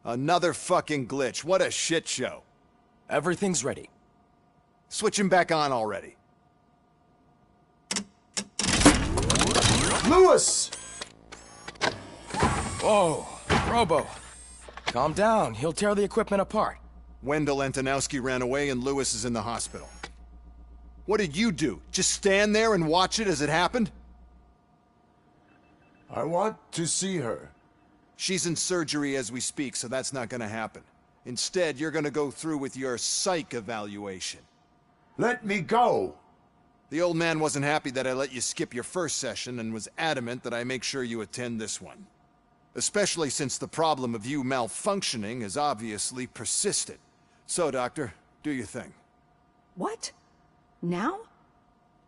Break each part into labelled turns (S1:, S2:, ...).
S1: Another fucking glitch. What a shit show.
S2: Everything's ready.
S1: Switch him back on already.
S3: Lewis!
S2: Whoa, Robo. Calm down. He'll tear the equipment apart.
S1: Wendell Antonowski ran away and Lewis is in the hospital. What did you do? Just stand there and watch it as it happened?
S3: I want to see her.
S1: She's in surgery as we speak, so that's not gonna happen. Instead, you're gonna go through with your psych evaluation.
S3: Let me go!
S1: The old man wasn't happy that I let you skip your first session and was adamant that I make sure you attend this one. Especially since the problem of you malfunctioning has obviously persisted. So, Doctor, do your thing.
S4: What? Now?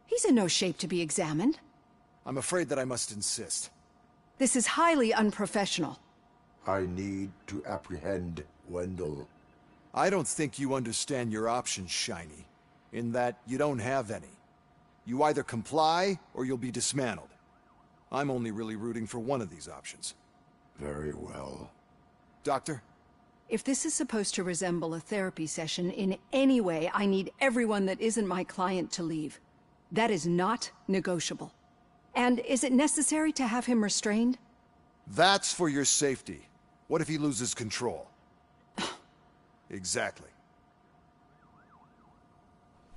S4: He's in no shape to be examined.
S1: I'm afraid that I must insist.
S4: This is highly unprofessional.
S3: I need to apprehend Wendell.
S1: I don't think you understand your options, Shiny. In that you don't have any. You either comply, or you'll be dismantled. I'm only really rooting for one of these options.
S3: Very well.
S1: Doctor?
S4: If this is supposed to resemble a therapy session in any way, I need everyone that isn't my client to leave. That is not negotiable. And is it necessary to have him restrained?
S1: That's for your safety. What if he loses control? Exactly.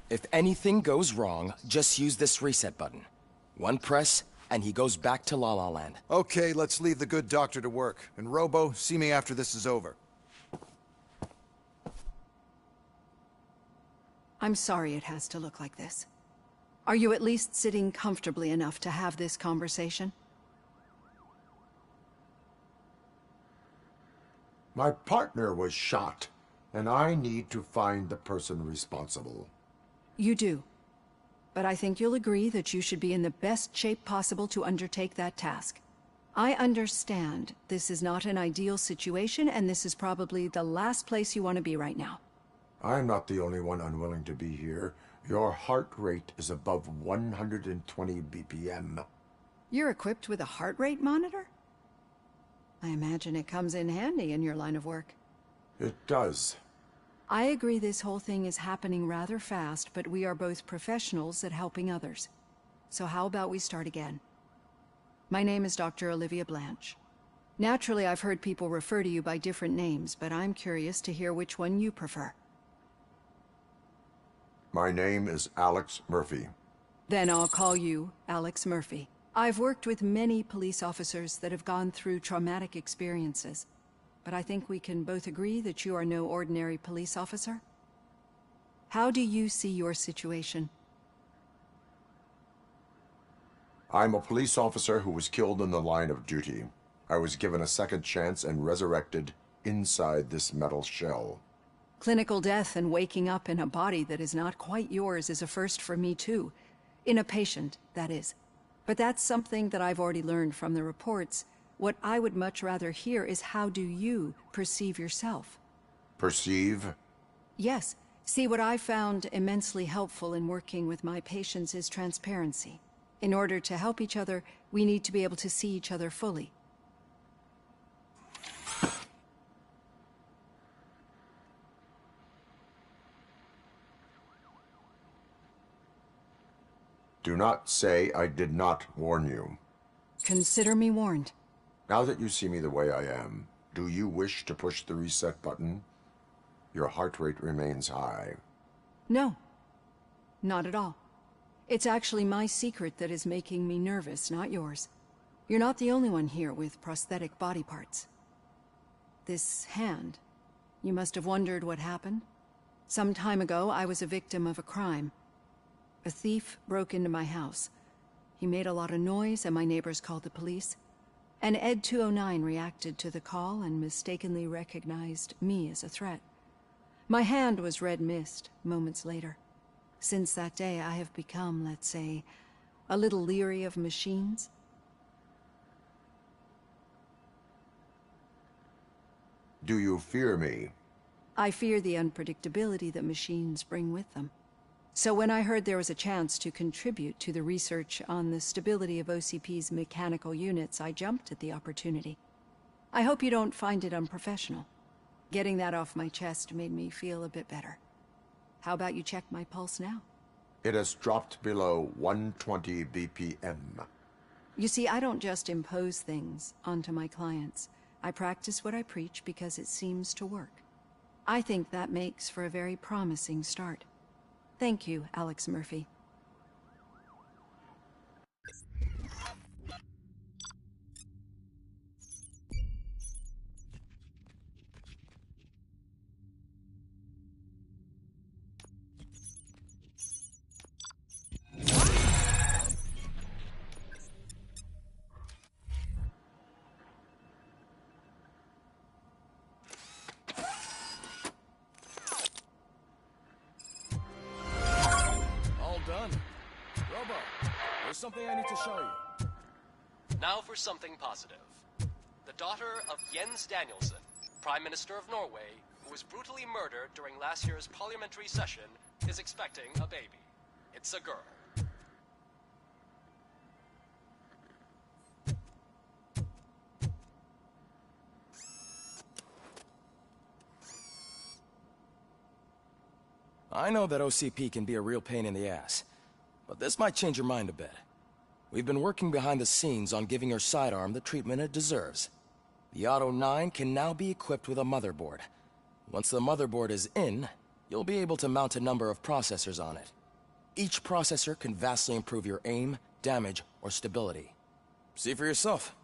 S2: If anything goes wrong, just use this reset button. One press, and he goes back to La La Land.
S1: Okay, let's leave the good doctor to work. And Robo, see me after this is over.
S4: I'm sorry it has to look like this. Are you at least sitting comfortably enough to have this conversation?
S3: My partner was shot, and I need to find the person responsible.
S4: You do. But I think you'll agree that you should be in the best shape possible to undertake that task. I understand this is not an ideal situation, and this is probably the last place you want to be right now.
S3: I'm not the only one unwilling to be here. Your heart rate is above 120 BPM.
S4: You're equipped with a heart rate monitor? I imagine it comes in handy in your line of work.
S3: It does.
S4: I agree this whole thing is happening rather fast, but we are both professionals at helping others. So how about we start again? My name is Dr. Olivia Blanche. Naturally, I've heard people refer to you by different names, but I'm curious to hear which one you prefer.
S3: My name is Alex Murphy.
S4: Then I'll call you Alex Murphy. I've worked with many police officers that have gone through traumatic experiences, but I think we can both agree that you are no ordinary police officer. How do you see your situation?
S3: I'm a police officer who was killed in the line of duty. I was given a second chance and resurrected inside this metal shell.
S4: Clinical death and waking up in a body that is not quite yours is a first for me too. In a patient, that is. But that's something that I've already learned from the reports. What I would much rather hear is how do you perceive yourself?
S3: Perceive?
S4: Yes. See, what I found immensely helpful in working with my patients is transparency. In order to help each other, we need to be able to see each other fully.
S3: Do not say I did not warn you.
S4: Consider me warned.
S3: Now that you see me the way I am, do you wish to push the reset button? Your heart rate remains high.
S4: No. Not at all. It's actually my secret that is making me nervous, not yours. You're not the only one here with prosthetic body parts. This hand, you must have wondered what happened. Some time ago, I was a victim of a crime. A thief broke into my house. He made a lot of noise and my neighbors called the police. And Ed 209 reacted to the call and mistakenly recognized me as a threat. My hand was red mist moments later. Since that day, I have become, let's say, a little leery of machines.
S3: Do you fear me?
S4: I fear the unpredictability that machines bring with them. So when I heard there was a chance to contribute to the research on the stability of OCP's mechanical units, I jumped at the opportunity. I hope you don't find it unprofessional. Getting that off my chest made me feel a bit better. How about you check my pulse now?
S3: It has dropped below 120 BPM.
S4: You see, I don't just impose things onto my clients. I practice what I preach because it seems to work. I think that makes for a very promising start. Thank you, Alex Murphy.
S2: All done. Robo, there's something I need to show you.
S5: Now for something positive. The daughter of Jens Danielson, Prime Minister of Norway, who was brutally murdered during last year's parliamentary session, is expecting a baby. It's a girl.
S2: I know that OCP can be a real pain in the ass, but this might change your mind a bit. We've been working behind the scenes on giving her sidearm the treatment it deserves. The Auto 9 can now be equipped with a motherboard. Once the motherboard is in, you'll be able to mount a number of processors on it. Each processor can vastly improve your aim, damage, or stability. See for yourself.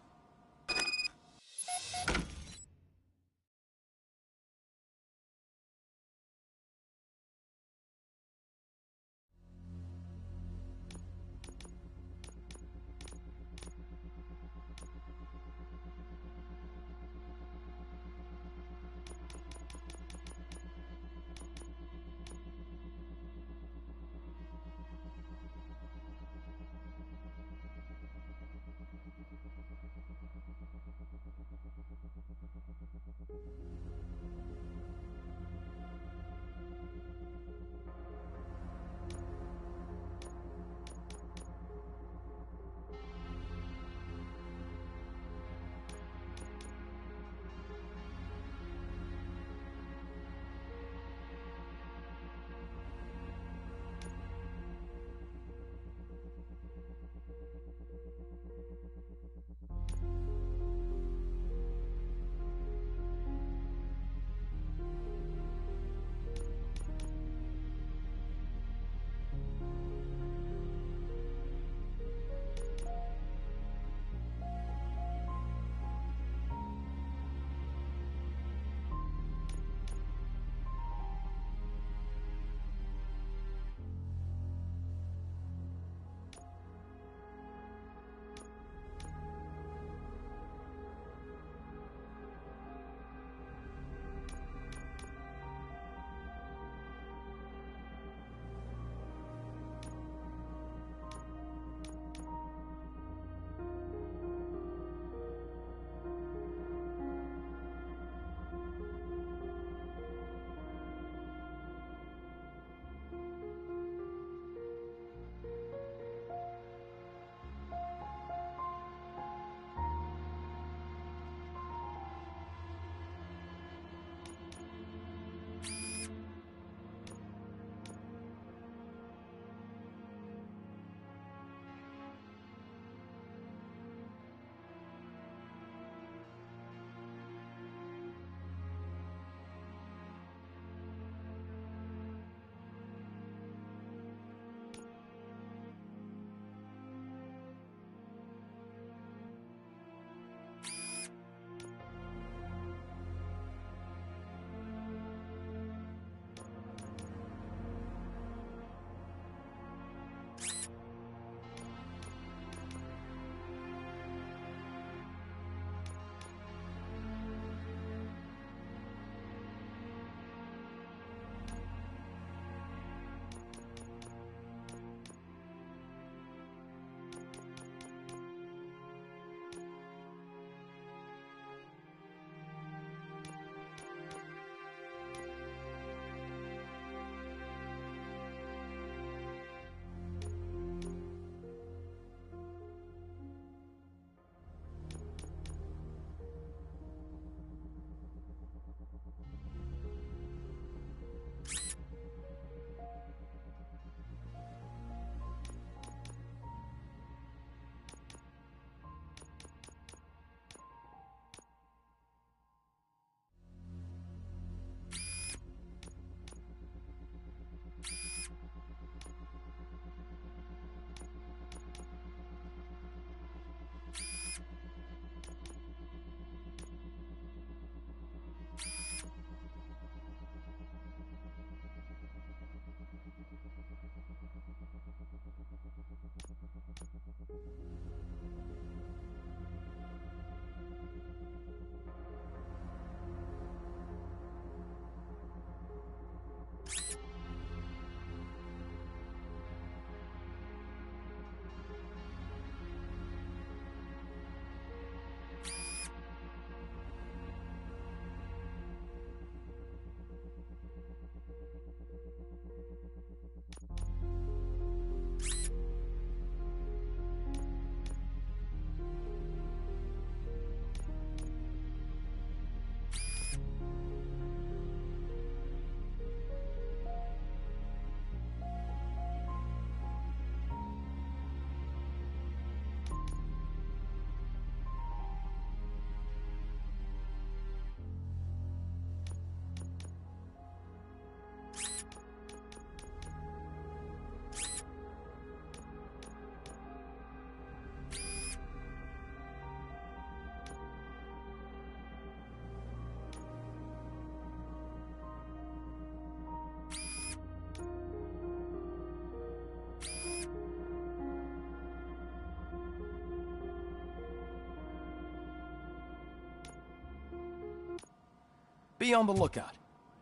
S2: Be on the lookout.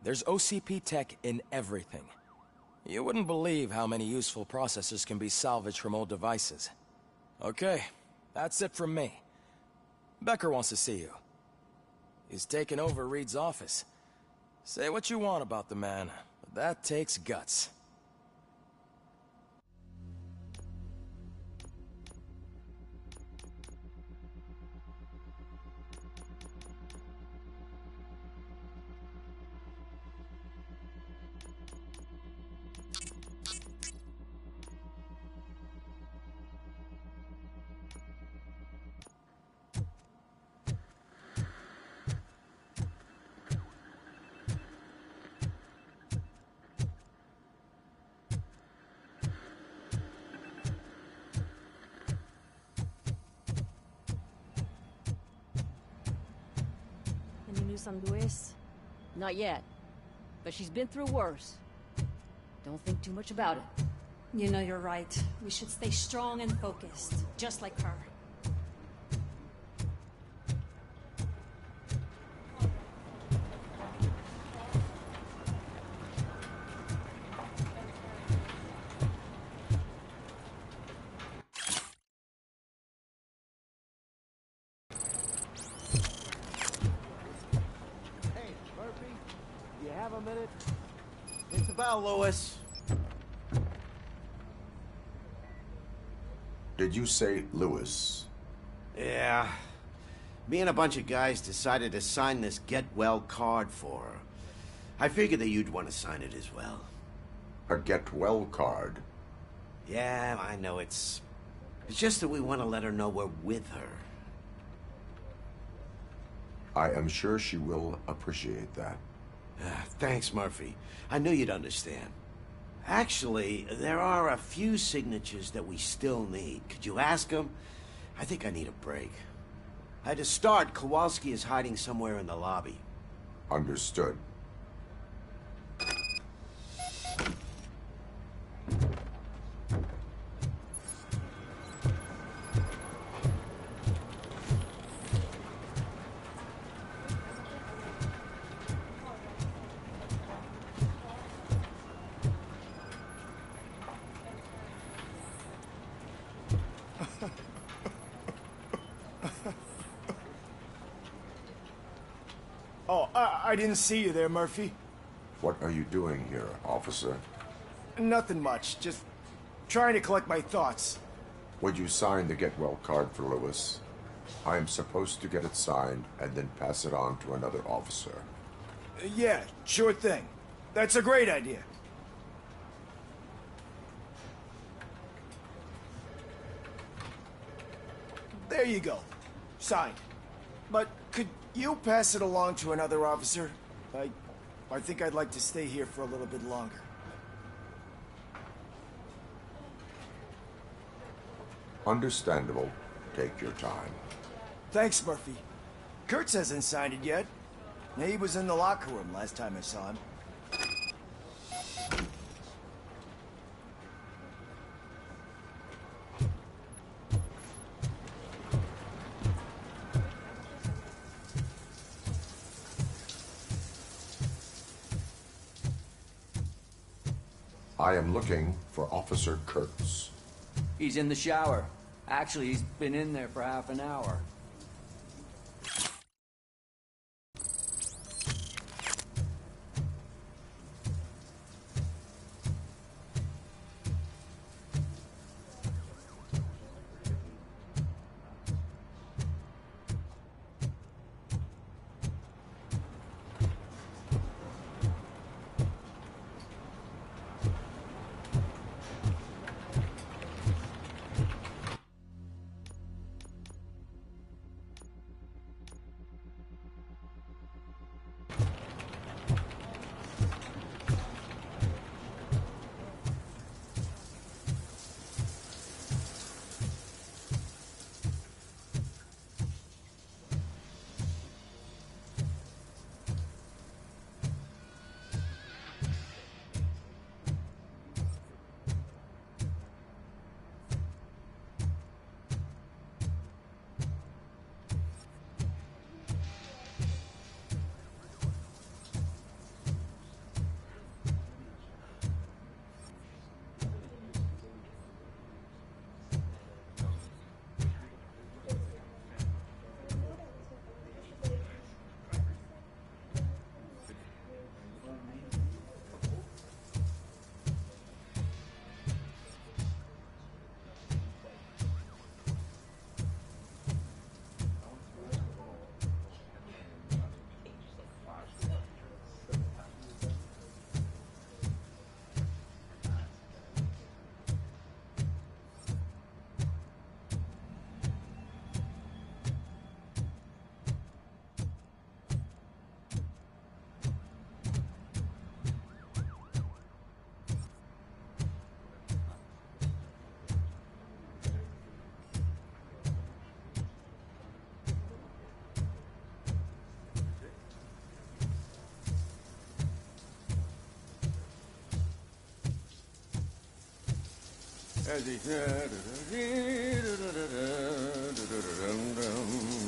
S2: There's OCP tech in everything. You wouldn't believe how many useful processors can be salvaged from old devices. Okay, that's it from me. Becker wants to see you. He's taken over Reed's office. Say what you want about the man, but that takes guts.
S6: Any news on Luis?
S7: Not yet. But she's been through worse. Don't think too much about it.
S6: You know you're right. We should stay strong and focused, just like her.
S8: Hey, Murphy, you have a minute? It's about Lewis.
S3: Did you say Lewis?
S8: Yeah. Me and a bunch of guys decided to sign this get well card for her. I figured that you'd want to sign it as well.
S3: A get well card?
S8: Yeah, I know it's just that we want to let her know we're with her.
S3: I am sure she will appreciate that.
S8: Thanks, Murphy. I knew you'd understand. Actually, there are a few signatures that we still need. Could you ask them? I think I need a break. To start, Kowalski is hiding somewhere in the lobby.
S3: Understood.
S9: Oh, I didn't see you there, Murphy.
S3: What are you doing here, officer?
S9: Nothing much, just trying to collect my thoughts.
S3: Would you sign the get well card for Lewis? I am supposed to get it signed and then pass it on to another officer.
S9: Yeah, sure thing. That's a great idea. There you go. Signed. But could you pass it along to another officer? I think I'd like to stay here for a little bit longer.
S3: Understandable. Take your time.
S9: Thanks, Murphy. Kurtz hasn't signed it yet. He was in the locker room last time I saw him.
S3: I am looking for Officer Kurtz.
S10: He's in the shower. Actually, he's been in there for half an hour.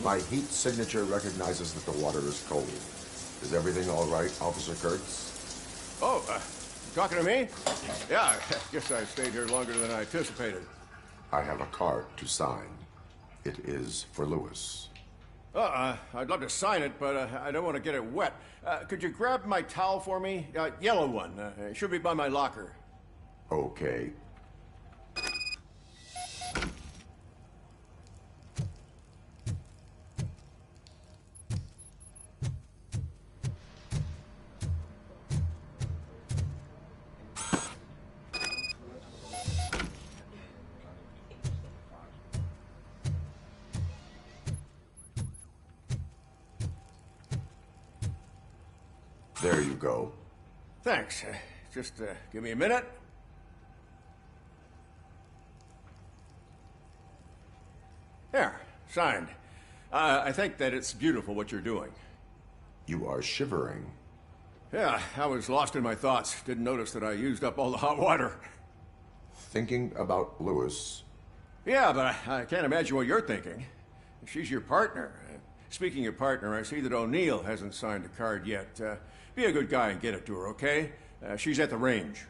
S3: My heat signature recognizes that the water is cold. Is everything all right, Officer Kurtz?
S11: Oh, you talking to me? Yeah, I guess I stayed here longer than I anticipated.
S3: I have a card to sign. It is for Lewis.
S11: I'd love to sign it, but I don't want to get it wet. Could you grab my towel for me? Yellow one. It should be by my locker.
S3: Okay. There you go.
S11: Thanks. Just give me a minute. There, signed. I think that it's beautiful what you're doing.
S3: You are shivering.
S11: Yeah, I was lost in my thoughts. Didn't notice that I used up all the hot water.
S3: Thinking about Lewis.
S11: Yeah, but I can't imagine what you're thinking. She's your partner. Speaking of partner, I see that O'Neill hasn't signed a card yet. Be a good guy and get it to her, okay? She's at the range.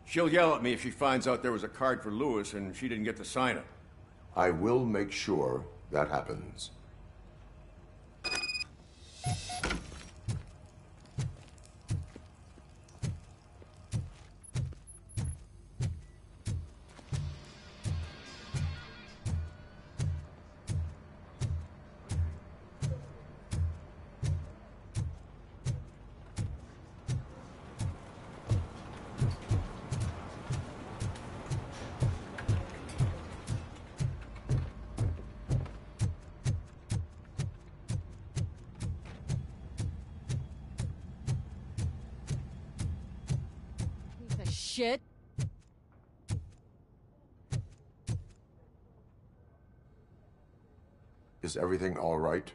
S11: She'll yell at me if she finds out there was a card for Lewis and she didn't get to sign it.
S3: I will make sure that happens.
S7: Shit.
S3: Is everything all right?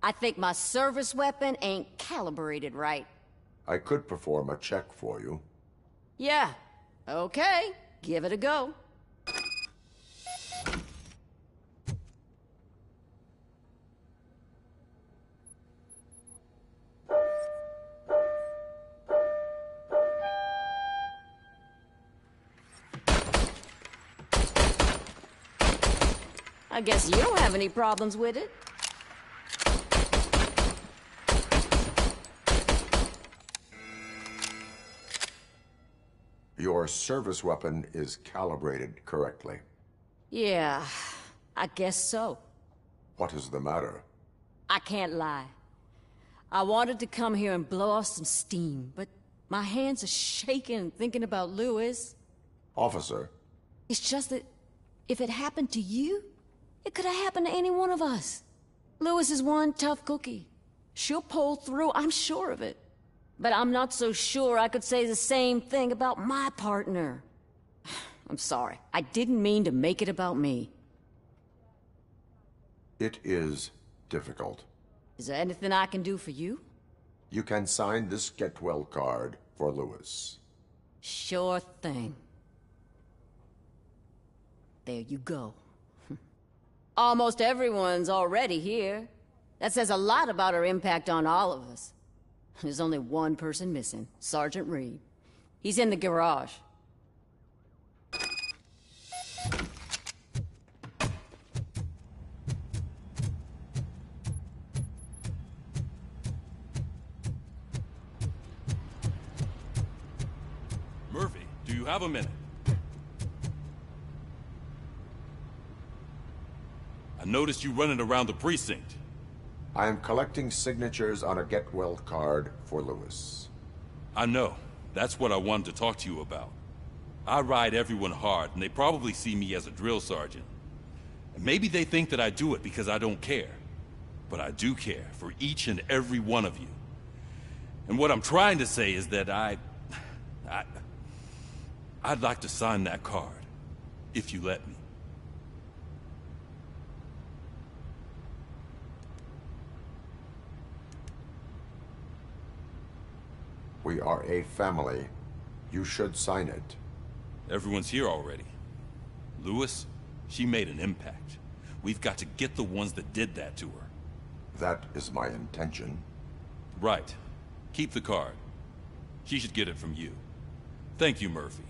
S7: I think my service weapon ain't calibrated right.
S3: I could perform a check for you.
S7: Yeah. Okay. Give it a go. I guess you don't have any problems with it.
S3: Your service weapon is calibrated correctly.
S7: Yeah, I guess so.
S3: What is the matter?
S7: I can't lie. I wanted to come here and blow off some steam, but my hands are shaking thinking about Lewis.
S3: Officer.
S7: It's just that if it happened to you, it could have happened to any one of us. Lewis is one tough cookie. She'll pull through, I'm sure of it. But I'm not so sure I could say the same thing about my partner. I'm sorry. I didn't mean to make it about me.
S3: It is difficult.
S7: Is there anything I can do for you?
S3: You can sign this get well card for Lewis.
S7: Sure thing. There you go. Almost everyone's already here. That says a lot about her impact on all of us. There's only one person missing, Sergeant Reed. He's in the garage.
S12: Murphy, do you have a minute? I noticed you running around the precinct.
S3: I am collecting signatures on a get well card for Lewis.
S12: I know. That's what I wanted to talk to you about. I ride everyone hard, and they probably see me as a drill sergeant. And maybe they think that I do it because I don't care. But I do care for each and every one of you. And what I'm trying to say is that I'd like to sign that card, if you let me.
S3: We are a family. You should sign it.
S12: Everyone's here already. Lewis, she made an impact. We've got to get the ones that did that to her.
S3: That is my intention.
S12: Right. Keep the card. She should get it from you. Thank you, Murphy.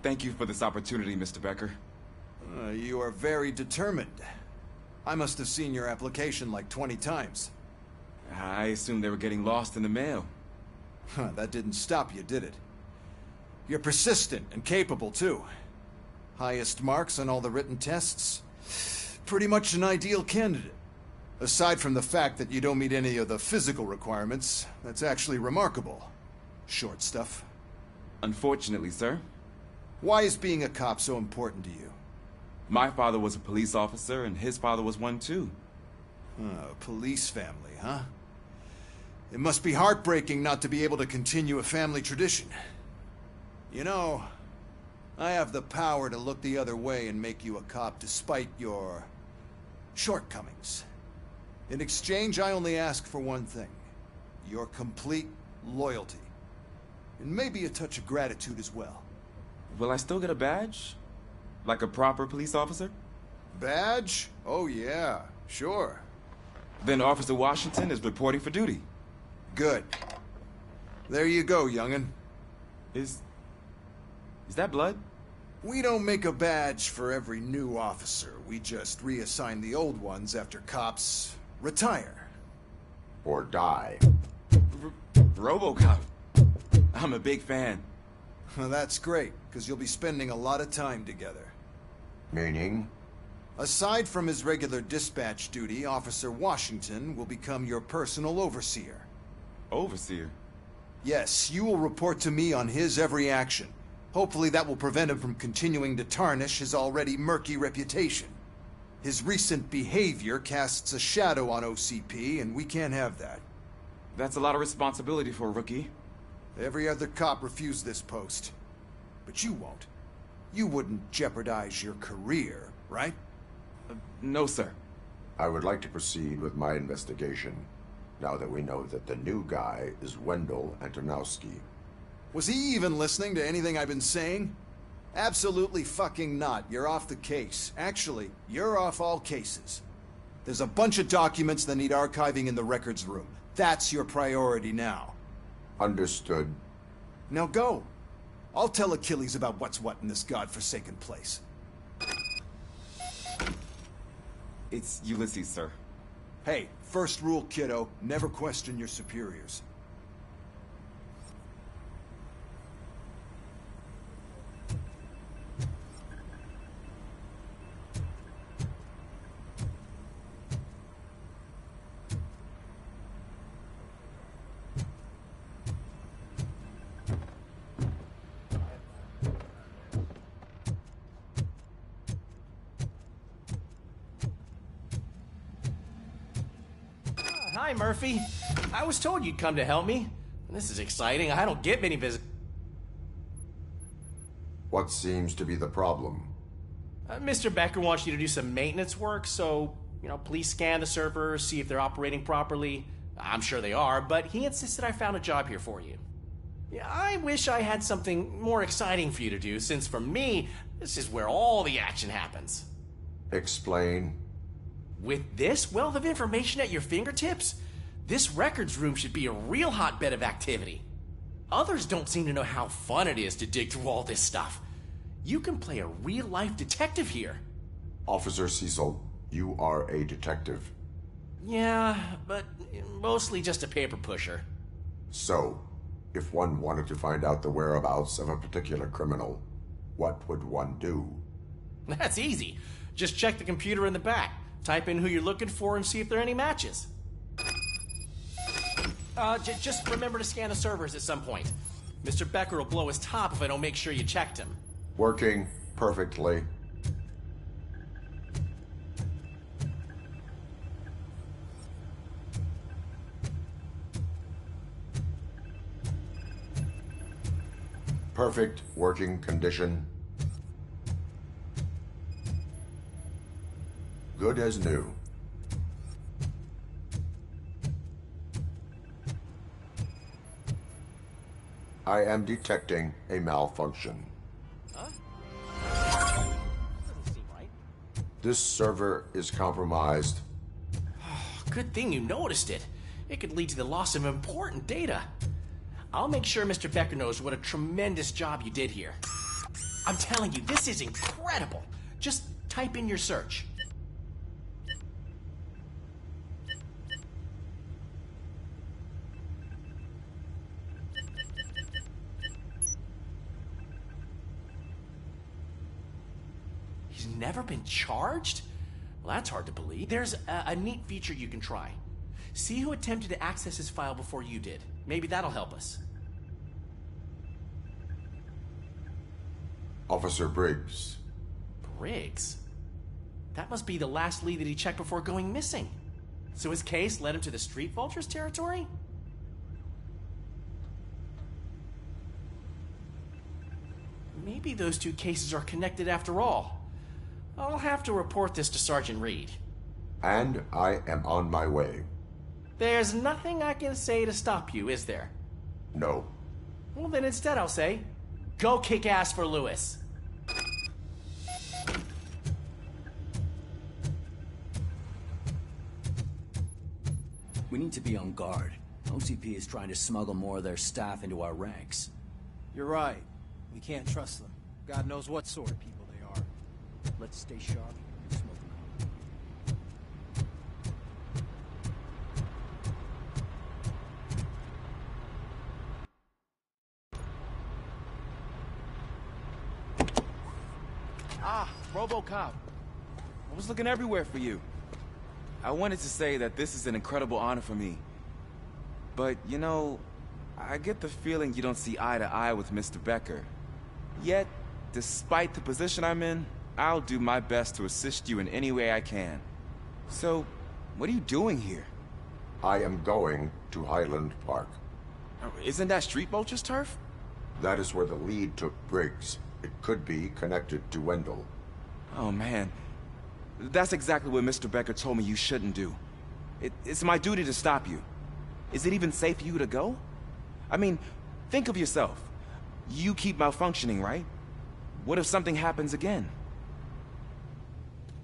S13: Thank you for this opportunity, Mr. Becker.
S1: You are very determined. I must have seen your application like 20 times.
S13: I assumed they were getting lost in the mail.
S1: That didn't stop you, did it? You're persistent and capable, too. Highest marks on all the written tests. Pretty much an ideal candidate. Aside from the fact that you don't meet any of the physical requirements, that's actually remarkable. Short stuff.
S13: Unfortunately, sir.
S1: Why is being a cop so important to you?
S13: My father was a police officer, and his father was one, too.
S1: A police family, huh? It must be heartbreaking not to be able to continue a family tradition. You know, I have the power to look the other way and make you a cop despite your shortcomings. In exchange, I only ask for one thing. Your complete loyalty. And maybe a touch of gratitude as well.
S13: Will I still get a badge? Like a proper police officer?
S1: Badge? Oh yeah, sure.
S13: Then Officer Washington is reporting for duty.
S1: Good. There you go, young'un.
S13: Is that blood?
S1: We don't make a badge for every new officer. We just reassign the old ones after cops retire.
S3: Or die.
S13: RoboCop. I'm a big fan.
S1: That's great, because you'll be spending a lot of time together.
S3: Meaning?
S1: Aside from his regular dispatch duty, Officer Washington will become your personal overseer.
S13: Overseer?
S1: Yes, you will report to me on his every action. Hopefully that will prevent him from continuing to tarnish his already murky reputation. His recent behavior casts a shadow on OCP, and we can't have that.
S13: That's a lot of responsibility for a rookie.
S1: Every other cop refused this post. But you won't. You wouldn't jeopardize your career, right?
S13: No, sir.
S3: I would like to proceed with my investigation, now that we know that the new guy is Wendell Antonowski.
S1: Was he even listening to anything I've been saying? Absolutely fucking not. You're off the case. Actually, you're off all cases. There's a bunch of documents that need archiving in the records room. That's your priority now.
S3: Understood.
S1: Now go. I'll tell Achilles about what's what in this godforsaken place.
S13: It's Ulysses, sir.
S1: Hey, first rule, kiddo, never question your superiors.
S14: Hi, Murphy. I was told you'd come to help me. This is exciting. I don't get many visitors.
S3: What seems to be the problem?
S14: Mr. Becker wants you to do some maintenance work, so, please scan the servers, see if they're operating properly. I'm sure they are, but he insisted I found a job here for you. Yeah, I wish I had something more exciting for you to do, since for me, this is where all the action happens.
S3: Explain.
S14: With this wealth of information at your fingertips, this records room should be a real hotbed of activity. Others don't seem to know how fun it is to dig through all this stuff. You can play a real-life detective here.
S3: Officer Cecil, you are a detective.
S14: Yeah, but mostly just a paper pusher.
S3: So, if one wanted to find out the whereabouts of a particular criminal, what would one do?
S14: That's easy. Just check the computer in the back. Type in who you're looking for and see if there are any matches. Just remember to scan the servers at some point. Mr. Becker will blow his top if I don't make sure you checked him.
S3: Working perfectly. Perfect working condition. Good as new. I am detecting a malfunction.
S14: Huh? Doesn't seem right.
S3: This server is compromised.
S14: Good thing you noticed it. It could lead to the loss of important data. I'll make sure Mr. Becker knows what a tremendous job you did here. I'm telling you, this is incredible. Just type in your search. He's never been charged? Well, that's hard to believe. There's a neat feature you can try. See who attempted to access his file before you did. Maybe that'll help us.
S3: Officer Briggs.
S14: Briggs? That must be the last lead that he checked before going missing. So his case led him to the Street Vultures territory? Maybe those two cases are connected after all. I'll have to report this to Sergeant Reed.
S3: And I am on my way.
S14: There's nothing I can say to stop you, is there?
S3: No.
S14: Well, then instead I'll say, go kick ass for Lewis.
S10: We need to be on guard. OCP is trying to smuggle more of their staff into our ranks.
S15: You're right. We can't trust them. God knows what sort of people they are. Let's stay sharp and smoke them out.
S13: Ah, RoboCop. I was looking everywhere for you. I wanted to say that this is an incredible honor for me. But, you know, I get the feeling you don't see eye to eye with Mr. Becker. Yet, despite the position I'm in, I'll do my best to assist you in any way I can. So, what are you doing here?
S3: I am going to Highland Park.
S13: Isn't that Street Vulture's turf?
S3: That is where the lead took Briggs. It could be connected to Wendell.
S13: Oh, man. That's exactly what Mr. Becker told me you shouldn't do. It's my duty to stop you. Is it even safe for you to go? I mean, think of yourself. You keep malfunctioning, right? What if something happens again?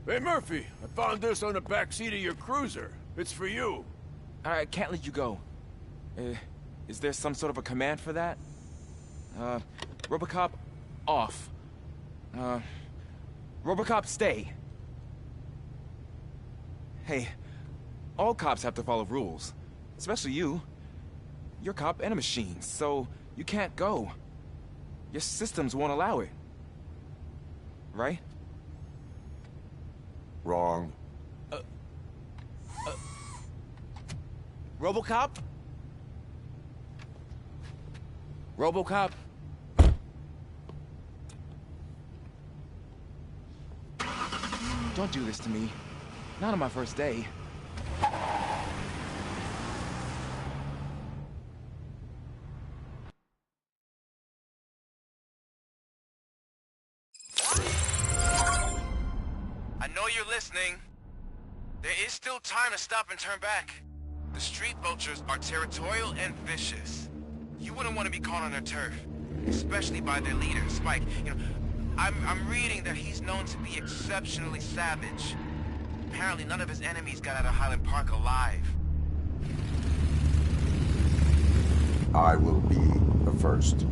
S11: Hey, Murphy, I found this on the back seat of your cruiser. It's for you.
S13: I can't let you go. Is there some sort of a command for that? RoboCop, off. RoboCop, stay. Hey, all cops have to follow rules. Especially you. You're a cop and a machine, so you can't go. Your systems won't allow it. Right?
S3: Wrong.
S13: RoboCop? RoboCop? Don't do this to me. Not on my first day.
S16: I know you're listening. There is still time to stop and turn back. The Street Vultures are territorial and vicious. You wouldn't want to be caught on their turf, especially by their leader, Spike. You know, I'm reading that he's known to be exceptionally savage. Apparently none of his enemies got out of Highland Park alive.
S3: I will be the first.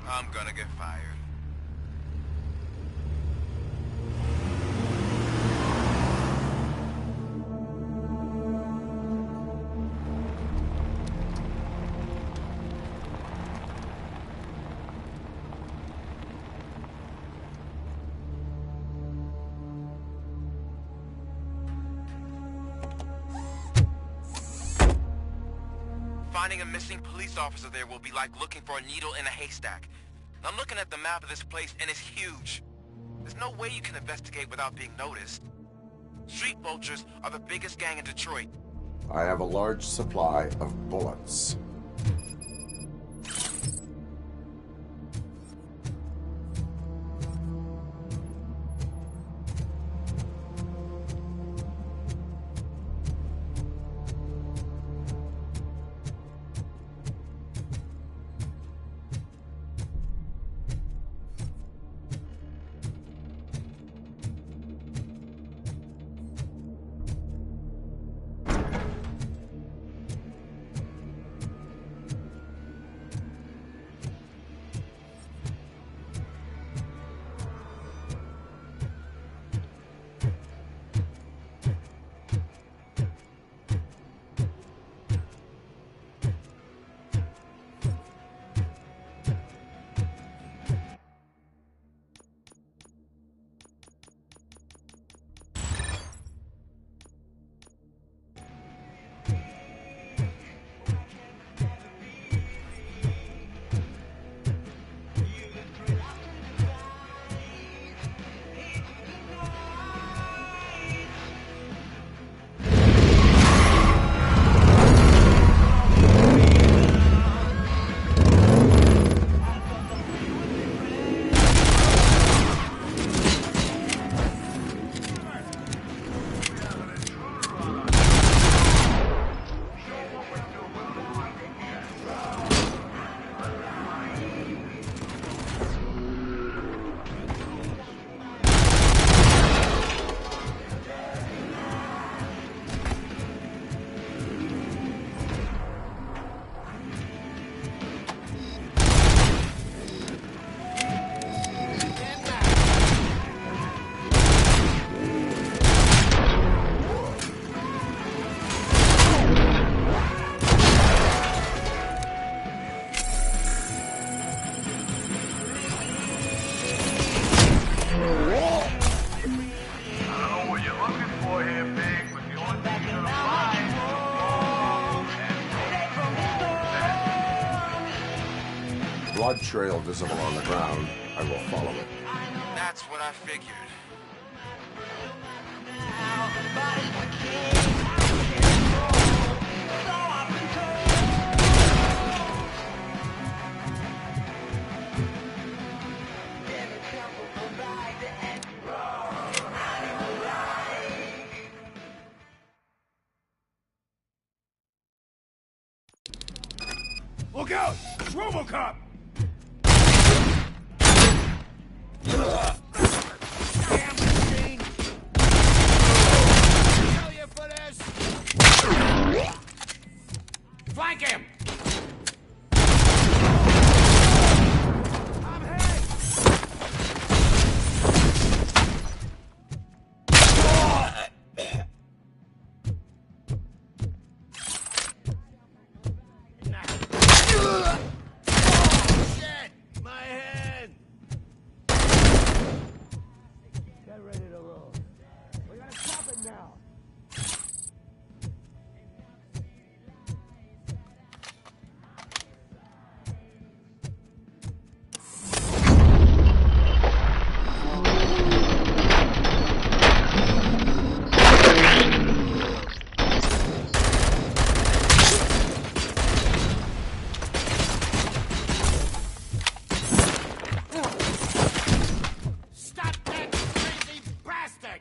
S16: I'm gonna get fired. finding a missing police officer there will be like looking for a needle in a haystack. I'm looking at the map of this place, and it's huge. There's no way you can investigate without being noticed. Street vultures are the biggest gang in Detroit.
S3: I have a large supply of bullets. Blood trail visible on the ground. I will follow it.
S16: That's what I figured.
S11: Look out! It's RoboCop!
S9: Damn machine! Kill you for this!
S11: Flank him!
S9: I'm hit! Shit! My head! Get ready to roll. We gotta stop it now. Stop that crazy bastard!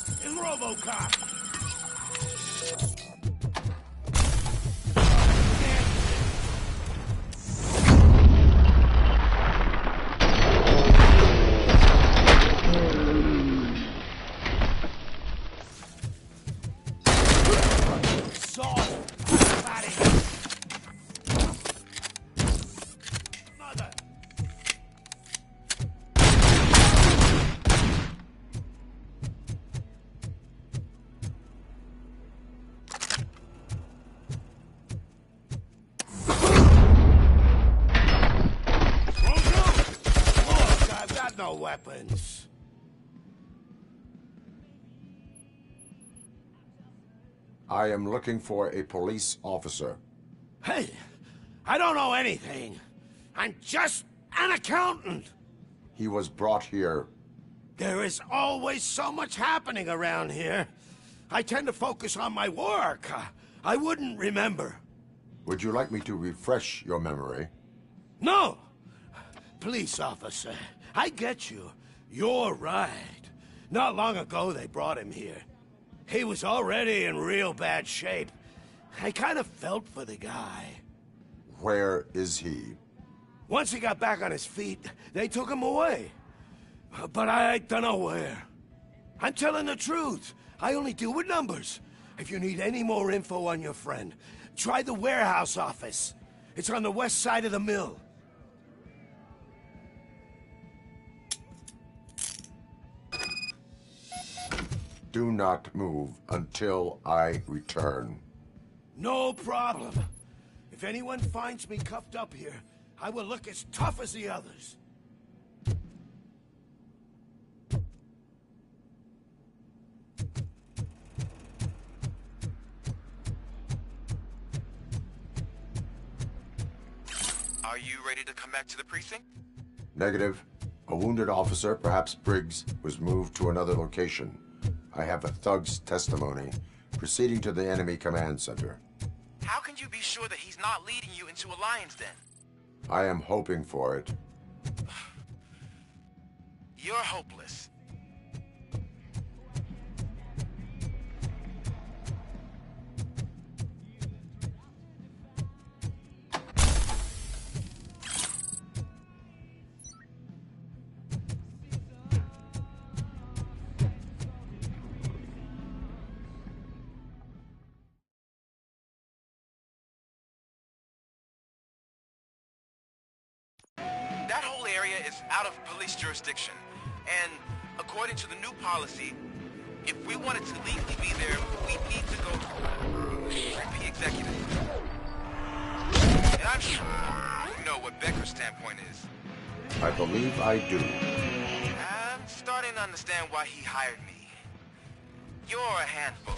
S11: It's RoboCop!
S9: Sauce! Fatty! Mother!
S8: weapons.
S3: I am looking for a police officer.
S8: Hey, I don't know anything. I'm just an accountant.
S3: He was brought here.
S8: There is always so much happening around here. I tend to focus on my work. I wouldn't remember.
S3: Would you like me to refresh your memory?
S8: No! Police officer, I get you. You're right. Not long ago they brought him here. He was already in real bad shape. I kind of felt for the guy.
S3: Where is he?
S8: Once he got back on his feet, they took him away. But I don't know where. I'm telling the truth. I only deal with numbers. If you need any more info on your friend, try the warehouse office. It's on the west side of the mill.
S3: Do not move until I return.
S8: No problem. If anyone finds me cuffed up here, I will look as tough as the others.
S16: Are you ready to come back to the precinct?
S3: Negative. A wounded officer, perhaps Briggs, was moved to another location. I have a thug's testimony, proceeding to the enemy command center.
S16: How can you be sure that he's not leading you into a lion's den?
S3: I am hoping for it.
S16: You're hopeless. That whole area is out of police jurisdiction, and according to the new policy, if we wanted to legally be there, we need to go through the executive. And I'm sure you know what Becker's standpoint is.
S3: I believe I do.
S16: I'm starting to understand why he hired me. You're a handful.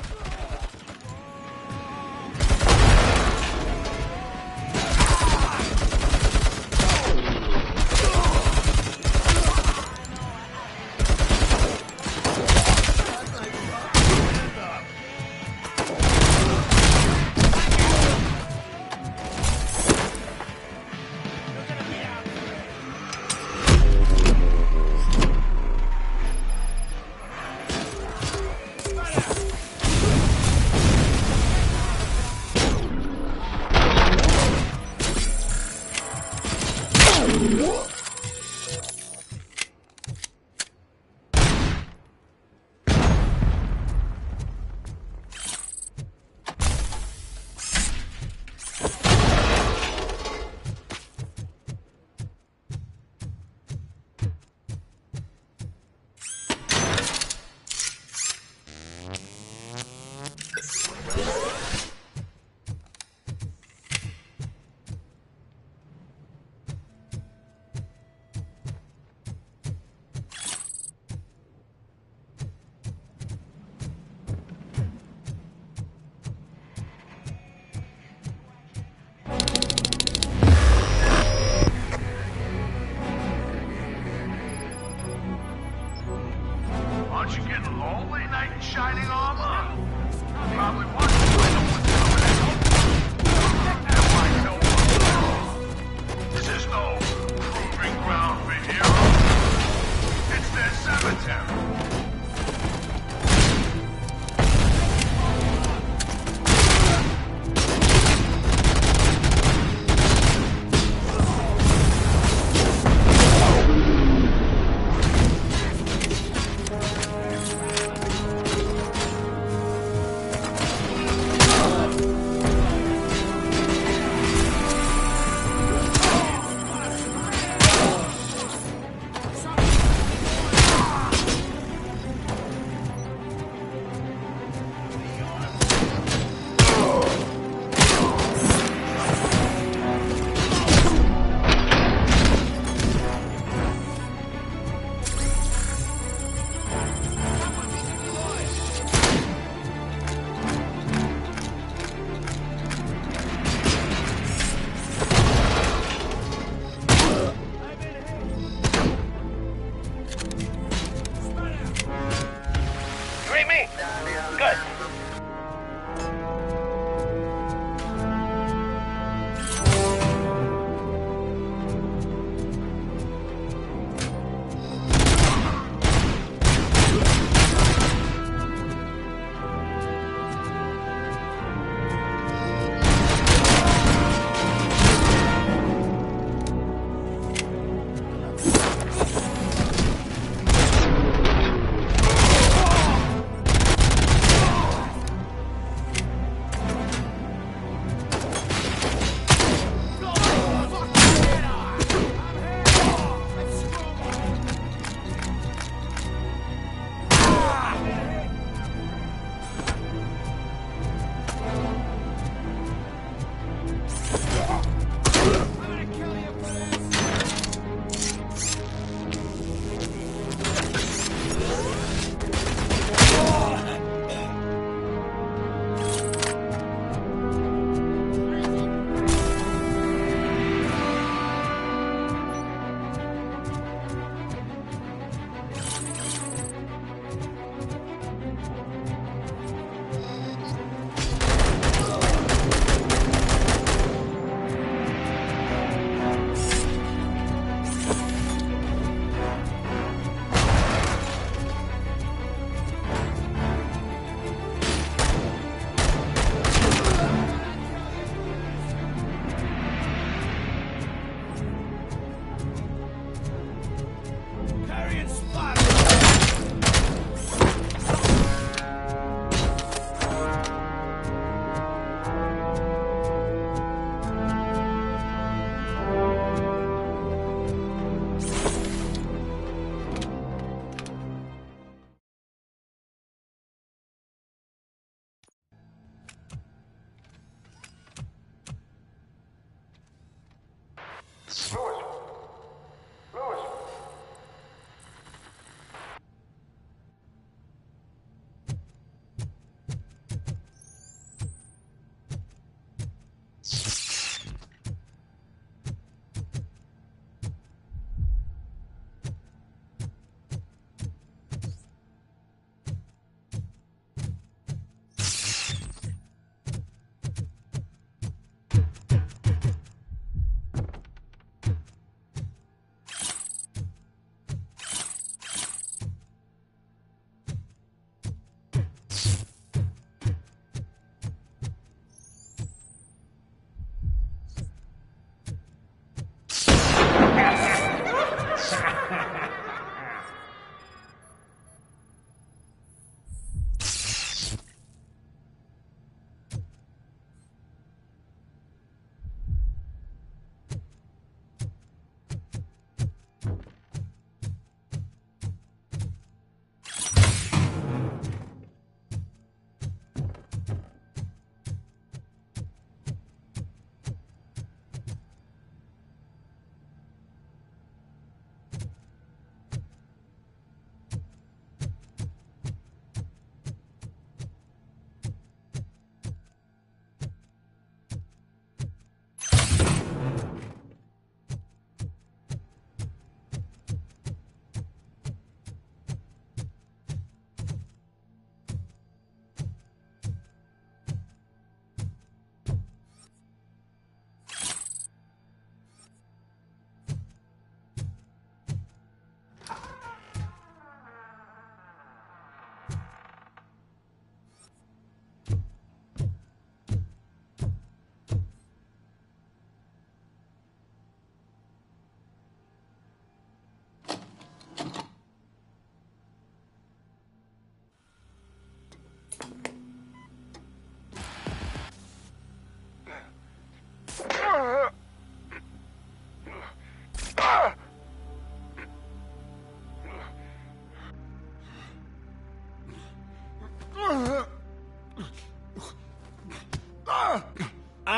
S17: Aren't you getting lonely, knight in shining armor? Probably wondering why no one's coming out. And why no one. This is no proving ground for heroes. It's their cemetery.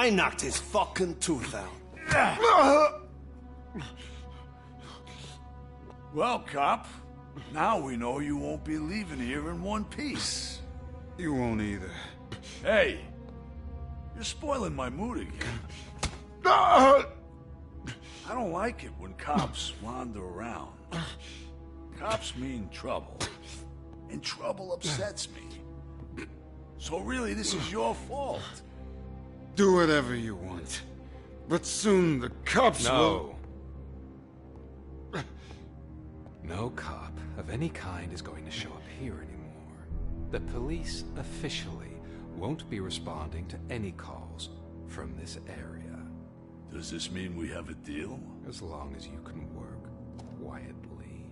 S18: I knocked his fucking tooth out.
S17: Well, cop, now we know you won't be leaving here in one piece.
S19: You won't either.
S17: Hey, you're spoiling my mood again. I don't like it when cops wander around. Cops mean trouble, and trouble upsets me. So really, this is your fault.
S19: Do whatever you want. But soon the cops will...
S20: No cop of any kind is going to show up here anymore. The police officially won't be responding to any calls from this area.
S17: Does this mean we have a deal?
S20: As long as you can work quietly.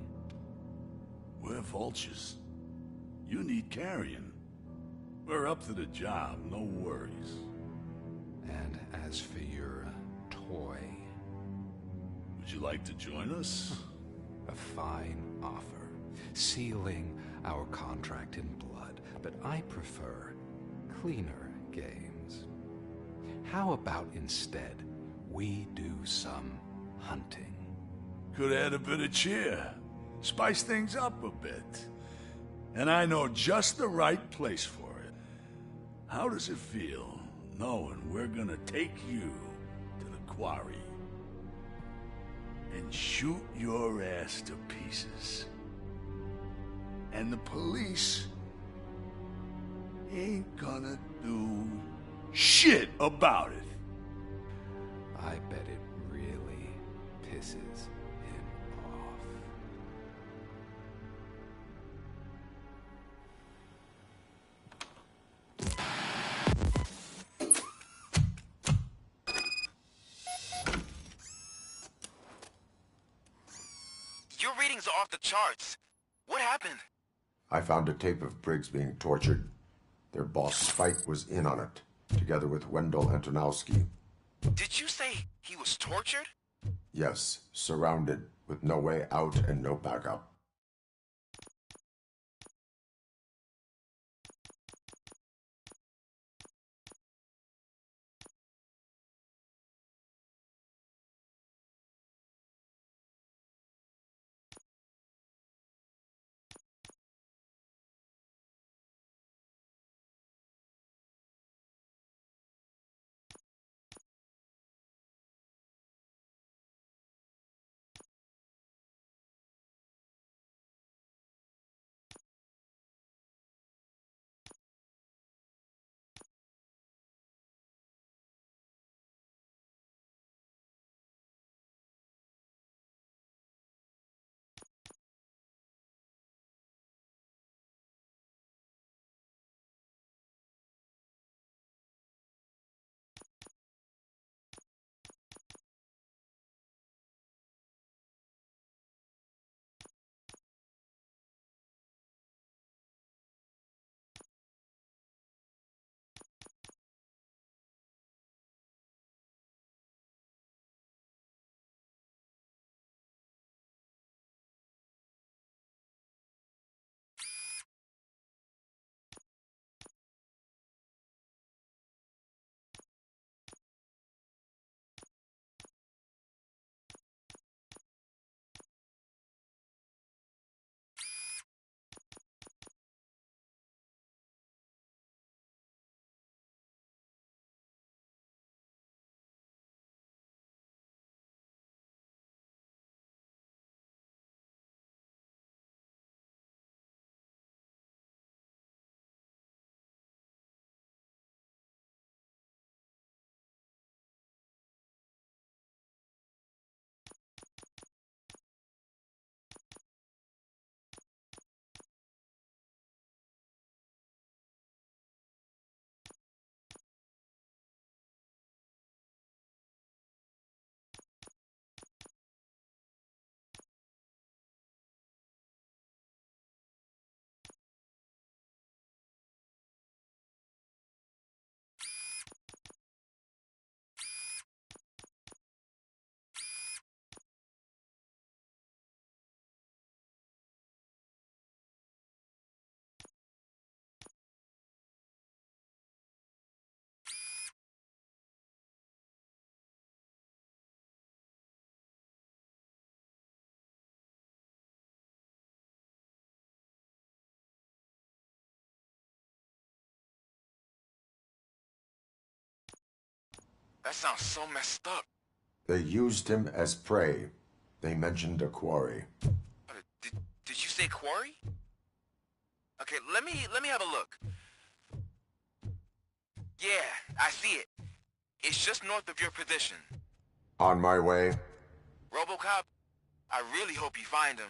S17: We're vultures. You need carrion. We're up to the job, no worries.
S20: And as for your toy...
S17: Would you like to join us?
S20: A fine offer, sealing our contract in blood, but I prefer cleaner games. How about instead we do some hunting?
S17: Could add a bit of cheer, spice things up a bit. And I know just the right place for it. How does it feel knowing we're gonna take you to the quarry and shoot your ass to pieces? And the police ain't gonna do shit about it.
S20: I bet it really pisses him off.
S16: Your readings are off the charts. What happened?
S3: I found a tape of Briggs being tortured. Their boss Spike was in on it, together with Wendell Antonowski.
S16: Did you say he was tortured?
S3: Yes, surrounded, with no way out and no backup.
S16: That sounds so messed up.
S3: They used him as prey. They mentioned a quarry.
S16: Did you say quarry? Okay, let me have a look. Yeah, I see it. It's just north of your position.
S3: On my way.
S16: RoboCop, I really hope you find him.